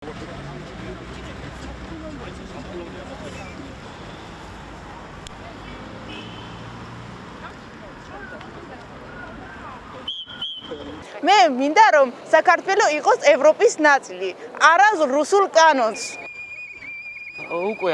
მე მინდა რომ საქართველო იყოს ევროპის ნაწილი, არა რუსულ კანონს. უკვე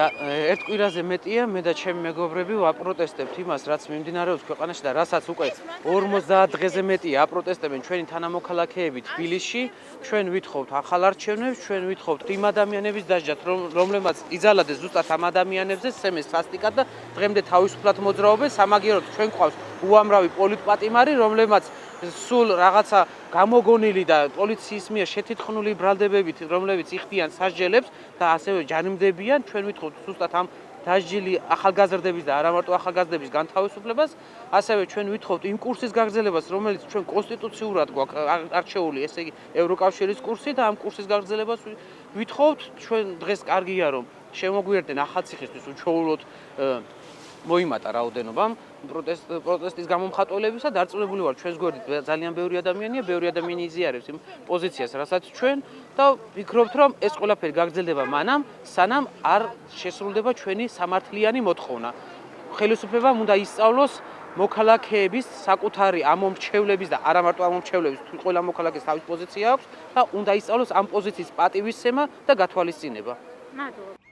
ერთ კვირაზე მეტია მე და ჩემი მეგობრები ვაპროტესტებთ იმას, რაც მიმდინარეობს ქვეყანაში და რასაც უკვე 50 დღეზე მეტია აპროტესტებენ ჩვენი თანამოქალაქეები თბილისში. ჩვენ ვითხოვთ ახალ არჩევნებს, ჩვენ ვითხოვთ იმ ადამიანების დასჯას, რომლებმაც იძალადეს ზუსტად ამ ადამიანებზე სცემეს სასტიკად და დღემდე თავისუფლად მოძრაობენ. სამაგიეროდ ჩვენ გვყავს უამრავი პოლიტპატიმარი, რომლებმაც სულ რაღაცა გამოგონილი და პოლიციის მიერ შეთითხნული ბრალდებებით, რომლებიც იხდიან სასჯელებს და ასევე ჯანმრთელდებიან, ჩვენ ვითხოვთ ზუსტად ამ დასჯილი ახალგაზრდების და არა მარტო ახალგაზრდების განთავისუფლებას, ასევე ჩვენ ვითხოვთ იმ კურსის გაგრძელებას, რომელიც ჩვენ კონსტიტუციურად გვაქვს არჩეული, ესე იგი ევროკავშირის კურსი და ამ კურსის გაგრძელებას ვითხოვთ. ჩვენ დღეს კარგია რომ შემოგვიერთდნენ ახალციხისთვის უჩვეულოდ მოიმატა რაოდენობამ პროტესტის გამომხატველებისა და დარწმუნებული ვარ ჩვენს გვერდით ძალიან ბევრი ადამიანია, ბევრი ადამიანი იზიარებს იმ პოზიციას, რასაც ჩვენ და ვფიქრობთ რომ ეს ყველაფერი გაგრძელდება მანამ, სანამ არ შესრულდება ჩვენი სამართლიანი მოთხოვნა. ხელისუფლებამ უნდა ისწავლოს მოქალაქეების საკუთარი ამომრჩევლების და არა მარტო ამომრჩევლების, თუ ყველა მოქალაქეს თავის პოზიცია აქვს და უნდა ისწავლოს ამ პოზიციის პატივისცემა და გათვალისწინება. მადლობა.